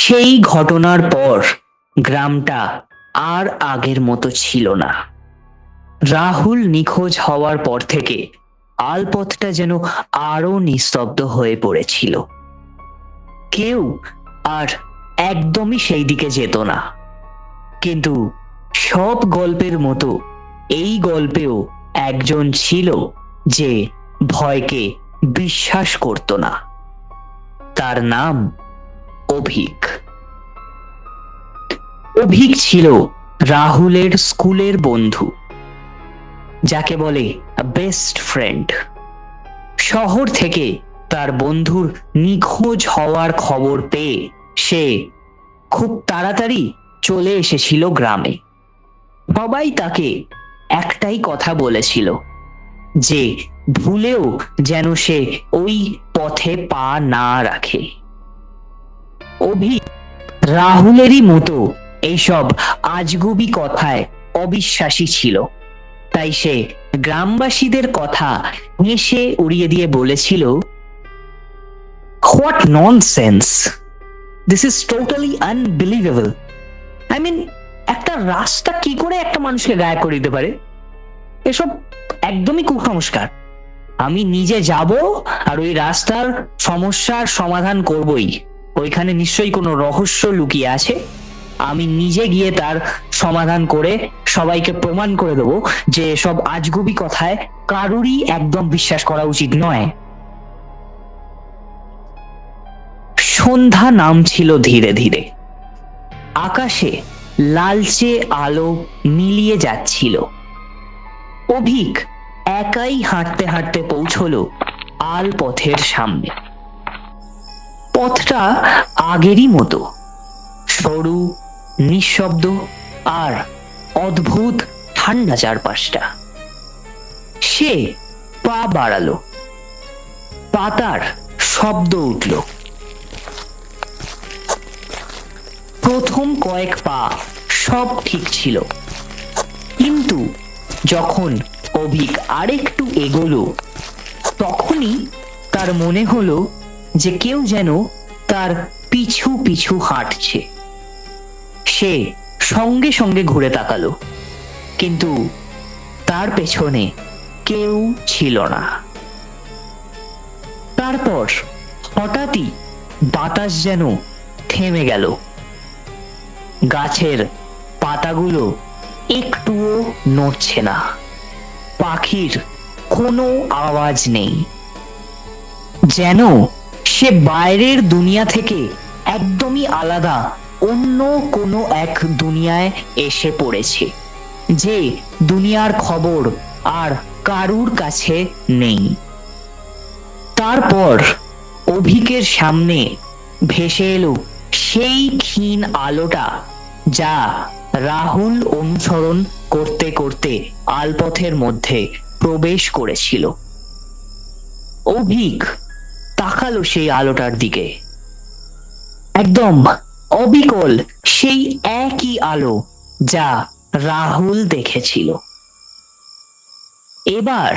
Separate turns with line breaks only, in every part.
সেই ঘটনার পর গ্রামটা আর আগের মতো ছিল না। রাহুল নিখোঁজ হওয়ার পর থেকে আলপথটা যেন আরো নিস্তব্ধ হয়ে পড়েছিল। কেউ আর একদমই সেই দিকে যেত না। কিন্তু সব গল্পের মতো এই গল্পেও একজন ছিল যে ভয়কে বিশ্বাস করত না। তার নাম অভিক। অভিক ছিল রাহুলের স্কুলের বন্ধু, যাকে বলে বেস্ট ফ্রেন্ড। শহর থেকে তার বন্ধুর নিখোঁজ হওয়ার খবর পেয়ে সে খুব তাড়াতাড়ি চলে এসেছিল গ্রামে। সবাই তাকে একটাই কথা বলেছিল যে ভুলেও যেন সে ওই পথে পা না রাখে। অভিক রাহুলেরই মতো এইসব আজগুবি কথায় অবিশ্বাসী ছিল, তাই সে গ্রামবাসীদের কথা হেসে উড়িয়ে দিয়ে বলেছিল, what nonsense, this is totally unbelievable. I mean, একটা রাস্তা কি করে একটা মানুষকে গায়েব করে দিতে পারে? এসব একদমই কুসংস্কার। আমি নিজে যাব আর ওই রাস্তার সমস্যার সমাধান করবই। ওইখানে নিশ্চয়ই কোনো রহস্য লুকিয়ে আছে। আমি নিজে গিয়ে তার সমাধান করে সবাইকে প্রমাণ করে দেবো যে সব আজগুবি কথায় কারুরই একদম বিশ্বাস করা উচিত নয়। সন্ধ্যা নামছিল ধীরে ধীরে। আকাশে লালচে আলো মিলিয়ে যাচ্ছিল। অভিক একাই হাঁটতে হাঁটতে পৌঁছলো আল পথের সামনে। পথটা আগেরই মতো সরু, নিঃশব্দ আর অদ্ভুত ঠান্ডা চারপাশটা। সে পা বাড়ালো, পাতার শব্দ উঠল। প্রথম কয়েক পা সব ঠিক ছিল, কিন্তু যখন অভিক আরেকটু এগোলো তখনই তার মনে হলো যে কেউ যেন তার পিছু পিছু হাঁটছে। সে সঙ্গে সঙ্গে ঘুরে তাকালো, কিন্তু তার পেছনে কেউ ছিল না। তারপর হঠাৎই বাতাস যেন থেমে গেল। গাছের পাতাগুলো একটুও নড়ছে না, পাখির কোনো আওয়াজ নেই। যেন সে বাইরের দুনিয়া থেকে একদমই আলাদা অন্য কোনো এক দুনিয়ায় এসে পড়েছে, যে দুনিয়ার খবর আর কারুর কাছে নেই। তারপর অভিকের সামনে ভেসে এলো সেই ক্ষীণ আলোটা যা রাহুল অনুসরণ করতে করতে আলপথের মধ্যে প্রবেশ করেছিল। অভিক তাকালো সেই আলোটার দিকে। একদম অবিকল সেই একই আলো যা রাহুল দেখেছিল। এবার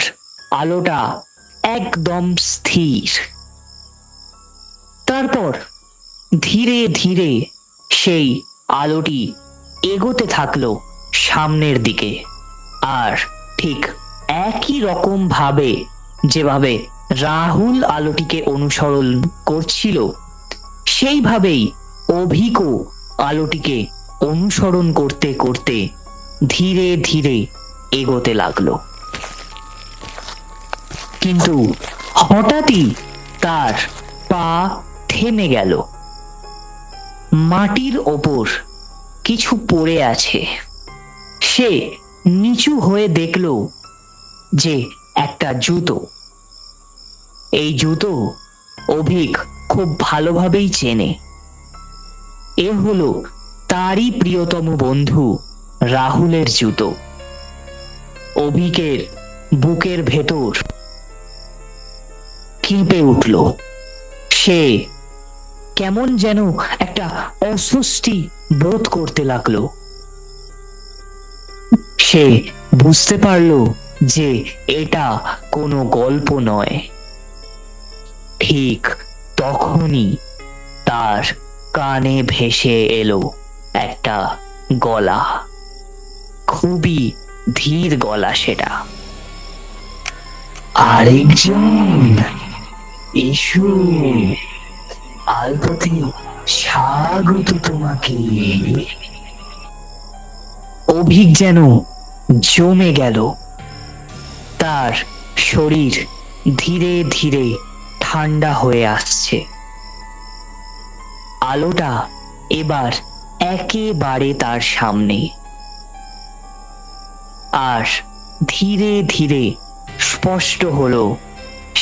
আলোটা একদম স্থির। তারপর ধীরে ধীরে সেই আলোটি এগোতে থাকলো সামনের দিকে, আর ঠিক একই রকম ভাবে যেভাবে রাহুল আলোটিকে অনুসরণ করছিল সেইভাবেই অভিকও আলোটিকে অনুসরণ করতে করতে ধীরে ধীরে এগোতে লাগলো। কিন্তু হঠাৎই তার পা থেমে গেল। মাটির ওপর কিছু পড়ে আছে। সে নিচু হয়ে দেখল যে একটা জুতো। এই জুতো অভিক খুব ভালোভাবেই চেনে। এ হলো তারই প্রিয়তম বন্ধু রাহুলের জুতো। অভিকের বুকের ভেতর কেঁপে উঠল। সে কেমন যেন একটা অস্বস্তি বোধ করতে লাগলো। সে বুঝতে পারল যে এটা কোনো গল্প নয়। ঠিক তখনই তার কানে ভেসে এলো একটা গলা, খুবই ধীর গলা সেটা। আরেকজন, এসো, আলপথে স্বাগত তোমাকে। অভিক যেন জমে গেল, তার শরীর ধীরে ধীরে ঠান্ডা হয়ে আসছে। আলোটা এবার একেবারে তার সামনে, আর ধীরে ধীরে স্পষ্ট হলো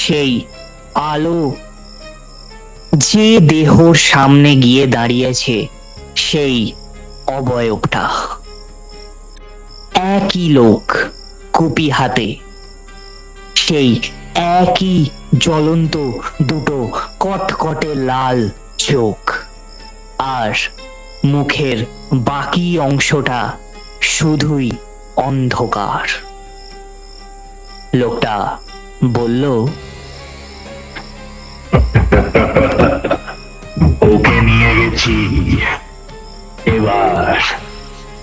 সেই আলো যে দেহর সামনে গিয়ে দাঁড়িয়েছে সেই অবয়বটা। একই লোক, কুপি হাতে, সেই একই জ্বলন্ত দুটো কটকটে লাল চোখ, আর মুখের বাকি অংশটা শুধুই অন্ধকার। লোকটা বলল,
ওকে নিয়ে গেছি, এবার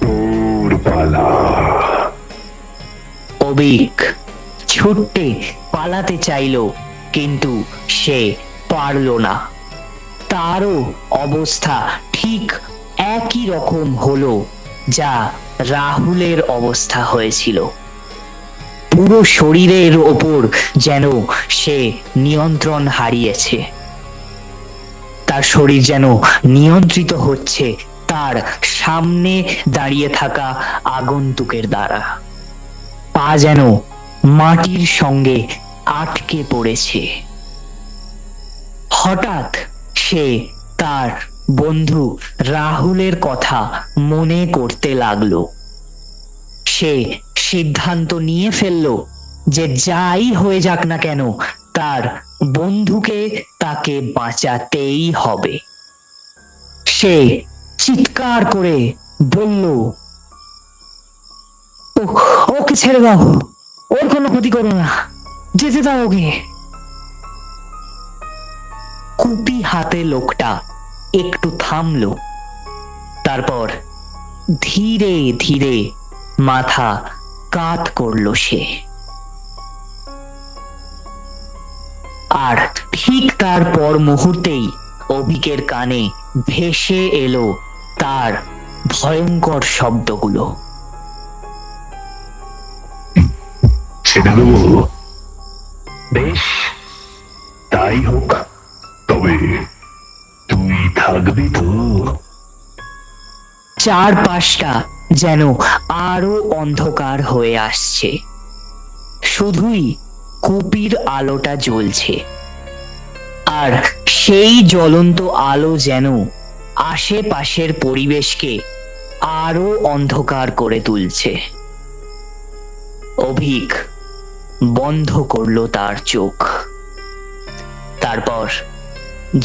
তোর পালা।
অবিক ছুটতে পালাতে চাইল, কিন্তু সে পারল না। তারও অবস্থা ঠিক একই রকম হলো যা রাহুলের অবস্থা হয়েছিল। পুরো শরীরের ওপর যেন সে নিয়ন্ত্রণ হারিয়েছে। তার শরীর যেন নিয়ন্ত্রিত হচ্ছে তার সামনে দাঁড়িয়ে থাকা আগন্তুকের দ্বারা। পা যেন মাটির সঙ্গে আটকে পড়েছে। হঠাৎ সে তার বন্ধু রাহুলের কথা মনে করতে লাগলো। সে সিদ্ধান্ত নিয়ে ফেলল যে যাই হয়ে যাক না কেন, তার বন্ধুকে তাকে বাঁচাতেই হবে। সে চিৎকার করে বলল, ওকে ছেড়ে দাও, ওর কোনো ক্ষতি করো না, যেতে দাও ওকে। কুপি হাতে লোকটা একটু থামলো, তারপর ধীরে ধীরে মাথা কাত করলো সে। আর ঠিক তার পর মুহূর্তেই অভিকের কানে ভেসে এলো তার ভয়ঙ্কর শব্দগুলো।
ছেড়ে দেবো? বেশ, তাই হোক, তবে তুই থাকবি তো?
চারপাশটা যেন আরো অন্ধকার হয়ে আসছে, শুধুই কুপির আলোটা জ্বলছে। আর সেই জ্বলন্ত আলো যেন আশেপাশের পরিবেশকে আরো অন্ধকার করে তুলছে। অভিক বন্ধ করলো তার চোখ, তারপর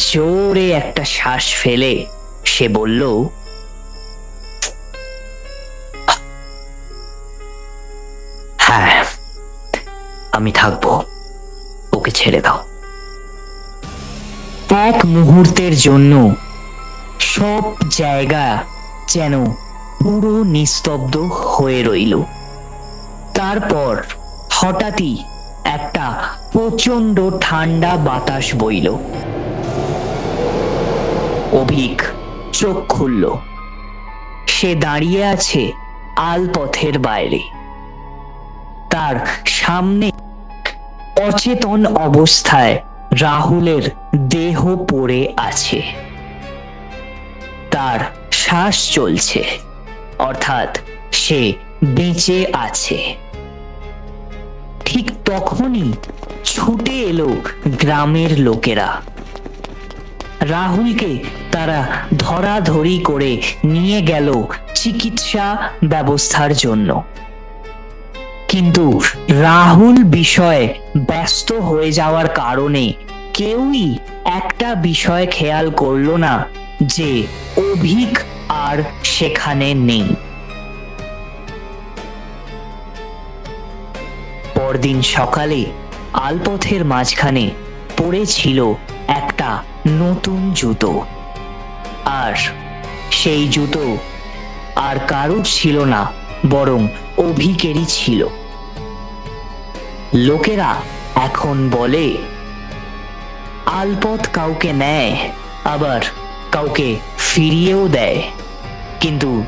জোরে একটা শ্বাস ফেলে সে বলল, হ্যাঁ, আমি থাকবো, ওকে ছেড়ে দাও। এক মুহূর্তের জন্য সব জায়গা যেন পুরো নিস্তব্ধ হয়ে রইল। তারপর হঠাৎই একটা প্রচন্ড ঠান্ডা বাতাস বইল। অভিক চোখ খুলল। সে দাঁড়িয়ে আছে আলপথের বাইরে। তার সামনে অচেতন অবস্থায় রাহুলের দেহ পড়ে আছে। তার শ্বাস চলছে, অর্থাৎ সে বেঁচে আছে। ঠিক তখনই ছুটে এলো গ্রামের লোকেরা। রাহুলকে তারা ধরাধরি করে নিয়ে গেল চিকিৎসা ব্যবস্থার জন্য। কিন্তু রাহুল বিষয়ে ব্যস্ত হয়ে যাওয়ার কারণে কেউই একটা বিষয় খেয়াল করলো না যে অভিক আর সেখানে নেই। পরদিন সকালে আলপথের মাঝখানে পড়েছিল একটা নতুন জুতো। আর সেই জুতো আর কারুর ছিল না, বরং অভিকেরই ছিল। লোকেরা এখন বলে আলপথ কাউকে নেয়, আবার কাউকে ফিরিয়েও দেয়, কিন্তু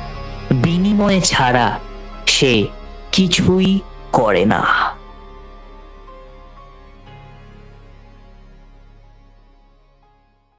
বিনিময়ে ছাড়া সে কিছুই করে না।